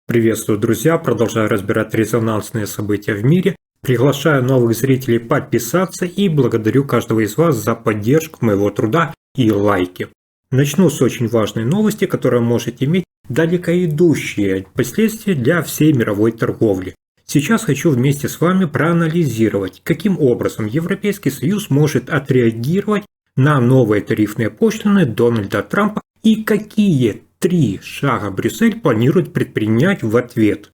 Приветствую, друзья! Продолжаю разбирать резонансные события в мире. Приглашаю новых зрителей подписаться и благодарю каждого из вас за поддержку моего труда и лайки. Начну с очень важной новости, которая может иметь далекоидущие последствия для всей мировой торговли. Сейчас хочу вместе с вами проанализировать, каким образом Европейский Союз может отреагировать на новые тарифные пошлины Дональда Трампа и какие 3 шага Брюссель планирует предпринять в ответ.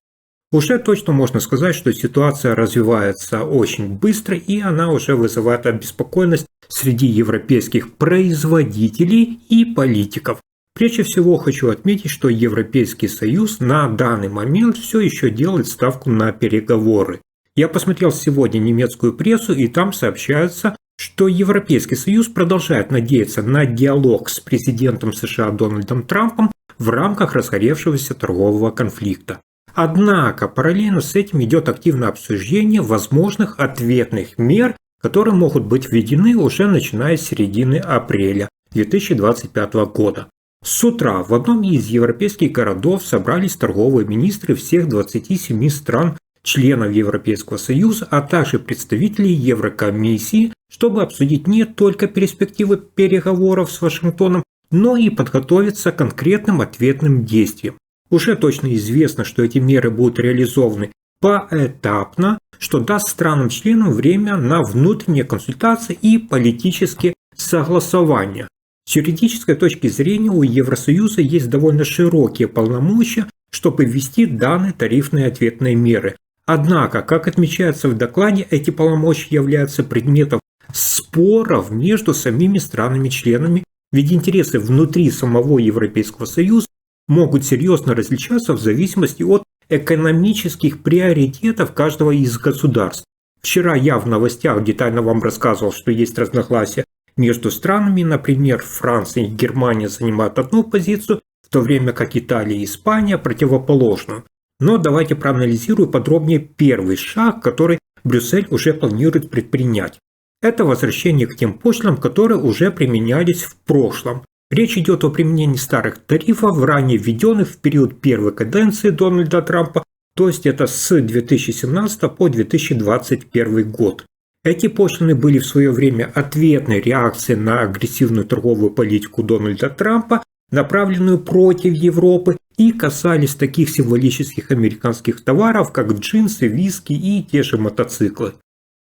Уже точно можно сказать, что ситуация развивается очень быстро и она уже вызывает обеспокоенность среди европейских производителей и политиков. Прежде всего хочу отметить, что Европейский Союз на данный момент все еще делает ставку на переговоры. Я посмотрел сегодня немецкую прессу, и там сообщается, что Европейский Союз продолжает надеяться на диалог с президентом США Дональдом Трампом в рамках разгоревшегося торгового конфликта. Однако параллельно с этим идет активное обсуждение возможных ответных мер, которые могут быть введены уже начиная с середины апреля 2025 года. С утра в одном из европейских городов собрались торговые министры всех 27 стран, членов Европейского Союза, а также представители Еврокомиссии, чтобы обсудить не только перспективы переговоров с Вашингтоном, но и подготовиться к конкретным ответным действиям. Уже точно известно, что эти меры будут реализованы поэтапно, что даст странам-членам время на внутренние консультации и политические согласования. С юридической точки зрения у Евросоюза есть довольно широкие полномочия, чтобы ввести данные тарифные ответные меры. Однако, как отмечается в докладе, эти полномочия являются предметом споров между самими странами-членами, ведь интересы внутри самого Европейского Союза могут серьезно различаться в зависимости от экономических приоритетов каждого из государств. Вчера я в новостях детально вам рассказывал, что есть разногласия между странами, например, Франция и Германия занимают одну позицию, в то время как Италия и Испания противоположную. Но давайте проанализирую подробнее первый шаг, который Брюссель уже планирует предпринять. Это возвращение к тем пошлинам, которые уже применялись в прошлом. Речь идет о применении старых тарифов, ранее введенных в период первой каденции Дональда Трампа, то есть это с 2017 по 2021 год. Эти пошлины были в свое время ответной реакцией на агрессивную торговую политику Дональда Трампа, направленную против Европы, и касались таких символических американских товаров, как джинсы, виски и те же мотоциклы.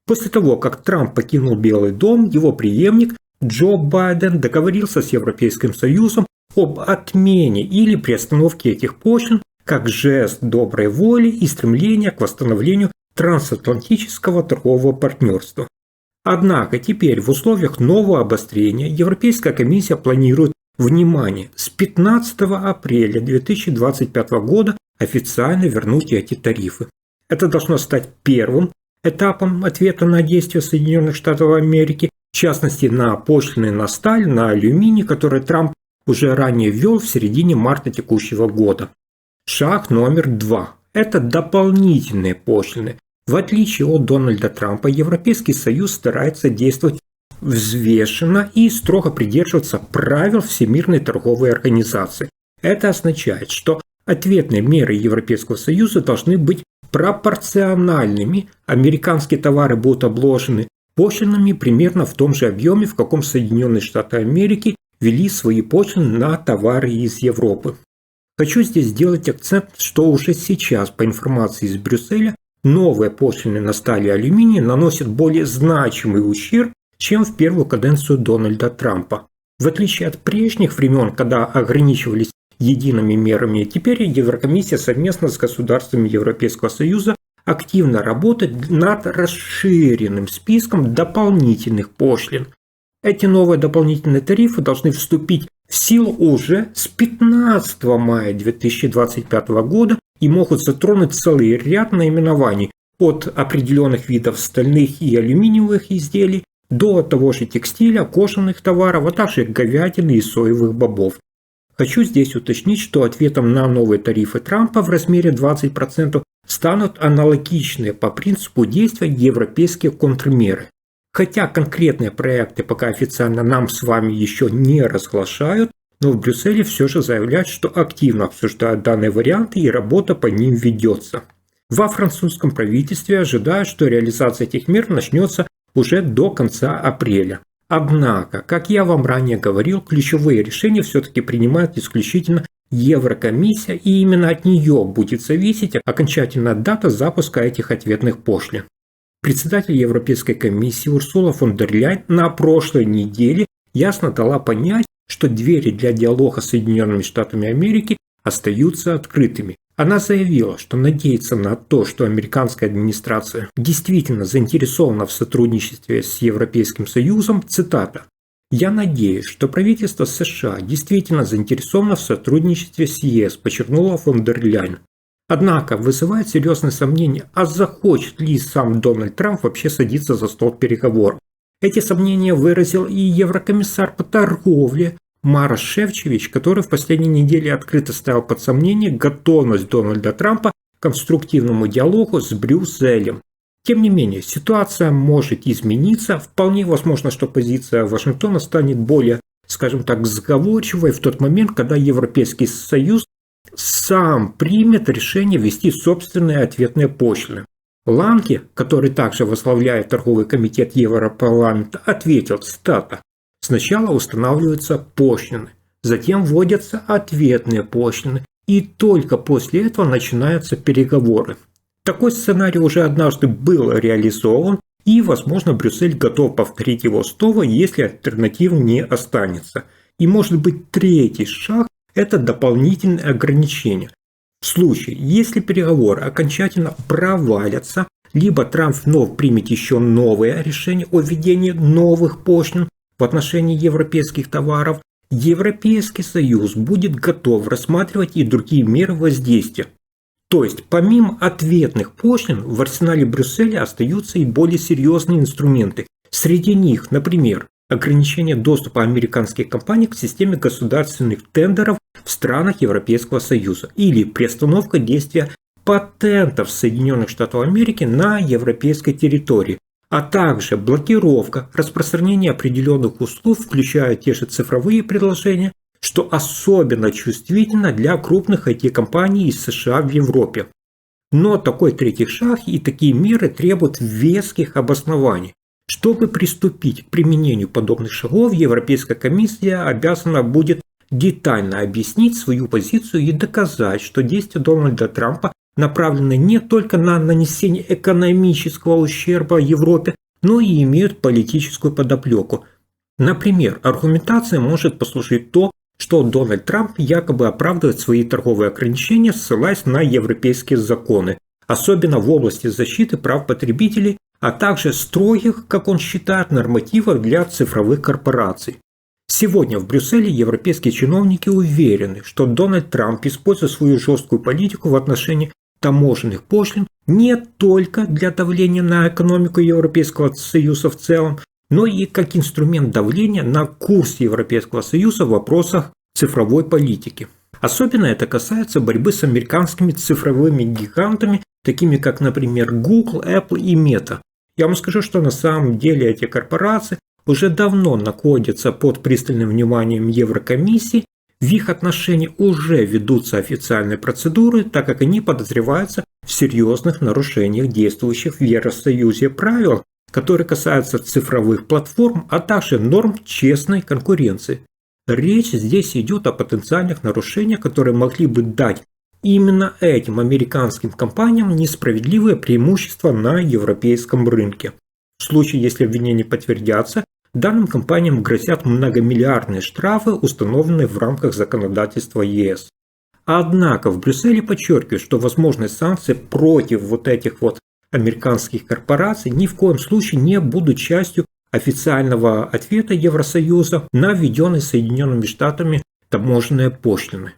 После того, как Трамп покинул Белый дом, его преемник Джо Байден договорился с Европейским Союзом об отмене или приостановке этих пошлин как жест доброй воли и стремления к восстановлению трансатлантического торгового партнерства. Однако теперь в условиях нового обострения Европейская комиссия планирует, внимание, с 15 апреля 2025 года официально вернуть эти тарифы. Это должно стать первым этапом ответа на действия Соединенных Штатов Америки, в частности на пошлины на сталь, на алюминий, которые Трамп уже ранее ввел в середине марта текущего года. Шаг номер 2. Это дополнительные пошлины. В отличие от Дональда Трампа, Европейский Союз старается действовать взвешенно и строго придерживаться правил Всемирной торговой организации. Это означает, что ответные меры Европейского Союза должны быть пропорциональными. Американские товары будут обложены пошлинами примерно в том же объеме, в каком Соединенные Штаты Америки ввели свои пошлины на товары из Европы. Хочу здесь сделать акцент, что уже сейчас, по информации из Брюсселя, новые пошлины на сталь и алюминий наносят более значимый ущерб, чем в первую каденцию Дональда Трампа. В отличие от прежних времен, когда ограничивались едиными мерами, теперь Еврокомиссия совместно с государствами Европейского Союза активно работает над расширенным списком дополнительных пошлин. Эти новые дополнительные тарифы должны вступить в силу уже с 15 мая 2025 года и могут затронуть целый ряд наименований от определенных видов стальных и алюминиевых изделий до того же текстиля, кожаных товаров, а также говядины и соевых бобов. Хочу здесь уточнить, что ответом на новые тарифы Трампа в размере 20% станут аналогичные по принципу действия европейские контрмеры. Хотя конкретные проекты пока официально нам с вами еще не разглашают, Но в Брюсселе все же заявляют, что активно обсуждают данные варианты и работа по ним ведется. Во французском правительстве ожидают, что реализация этих мер начнется уже до конца апреля. Однако, как я вам ранее говорил, ключевые решения все-таки принимает исключительно Еврокомиссия, и именно от нее будет зависеть окончательная дата запуска этих ответных пошлин. Председатель Европейской комиссии Урсула фон дер Ляйен на прошлой неделе ясно дала понять, что двери для диалога с Соединенными Штатами Америки остаются открытыми. Она заявила, что надеется на то, что американская администрация действительно заинтересована в сотрудничестве с Европейским Союзом, цитата: «Я надеюсь, что правительство США действительно заинтересовано в сотрудничестве с ЕС», подчеркнула фон дер Ляйен. Однако вызывает серьезные сомнения, а захочет ли сам Дональд Трамп вообще садиться за стол переговоров. Эти сомнения выразил и еврокомиссар по торговле Марош Шефчович, который в последние недели открыто ставил под сомнение готовность Дональда Трампа к конструктивному диалогу с Брюсселем. Тем не менее, ситуация может измениться. Вполне возможно, что позиция Вашингтона станет более, скажем так, сговорчивой в тот момент, когда Европейский Союз сам примет решение ввести собственные ответные пошлины. Ланге, который также возглавляет торговый комитет Европарламента, ответил, цитата: «Сначала устанавливаются пошлины, затем вводятся ответные пошлины, и только после этого начинаются переговоры». Такой сценарий уже однажды был реализован, и, возможно, Брюссель готов повторить его снова, если альтернатив не останется. И, может быть, третий шаг – это дополнительные ограничения. В случае, если переговоры окончательно провалятся, либо Трамп вновь примет еще новое решение о введении новых пошлин в отношении европейских товаров, Европейский Союз будет готов рассматривать и другие меры воздействия. То есть, помимо ответных пошлин, в арсенале Брюсселя остаются и более серьезные инструменты. Среди них, например, ограничение доступа американских компаний к системе государственных тендеров в странах Европейского Союза или приостановка действия патентов Соединенных Штатов Америки на европейской территории, а также блокировка распространения определенных услуг, включая те же цифровые предложения, что особенно чувствительно для крупных IT-компаний из США в Европе. Но такой третий шаг и такие меры требуют веских обоснований. Чтобы приступить к применению подобных шагов, Европейская комиссия обязана будет детально объяснить свою позицию и доказать, что действия Дональда Трампа направлены не только на нанесение экономического ущерба Европе, но и имеют политическую подоплеку. Например, аргументацией может послужить то, что Дональд Трамп якобы оправдывает свои торговые ограничения, ссылаясь на европейские законы, особенно в области защиты прав потребителей, а также строгих, как он считает, нормативов для цифровых корпораций. Сегодня в Брюсселе европейские чиновники уверены, что Дональд Трамп использует свою жесткую политику в отношении таможенных пошлин не только для давления на экономику Европейского Союза в целом, но и как инструмент давления на курс Европейского Союза в вопросах цифровой политики. Особенно это касается борьбы с американскими цифровыми гигантами, такими как, например, Google, Apple и Meta. Я вам скажу, что на самом деле эти корпорации уже давно находятся под пристальным вниманием Еврокомиссии, в их отношении уже ведутся официальные процедуры, так как они подозреваются в серьезных нарушениях действующих в Евросоюзе правил, которые касаются цифровых платформ, а также норм честной конкуренции. Речь здесь идет о потенциальных нарушениях, которые могли бы дать именно этим американским компаниям несправедливое преимущество на европейском рынке. В случае, если обвинения подтвердятся, данным компаниям грозят многомиллиардные штрафы, установленные в рамках законодательства ЕС. Однако в Брюсселе подчеркивают, что возможные санкции против вот этих американских корпораций ни в коем случае не будут частью официального ответа Евросоюза на введенные Соединенными Штатами таможенные пошлины.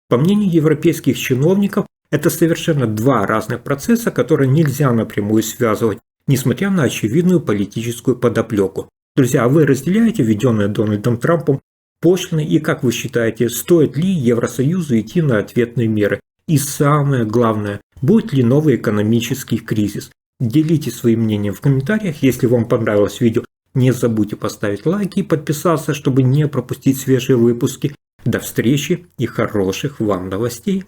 По мнению европейских чиновников, это совершенно два разных процесса, которые нельзя напрямую связывать, несмотря на очевидную политическую подоплеку. Друзья, а вы разделяете введенные Дональдом Трампом пошлины и как вы считаете, стоит ли Евросоюзу идти на ответные меры? И самое главное, будет ли новый экономический кризис? Делитесь своим мнением в комментариях. Если вам понравилось видео, не забудьте поставить лайк и подписаться, чтобы не пропустить свежие выпуски. До встречи и хороших вам новостей!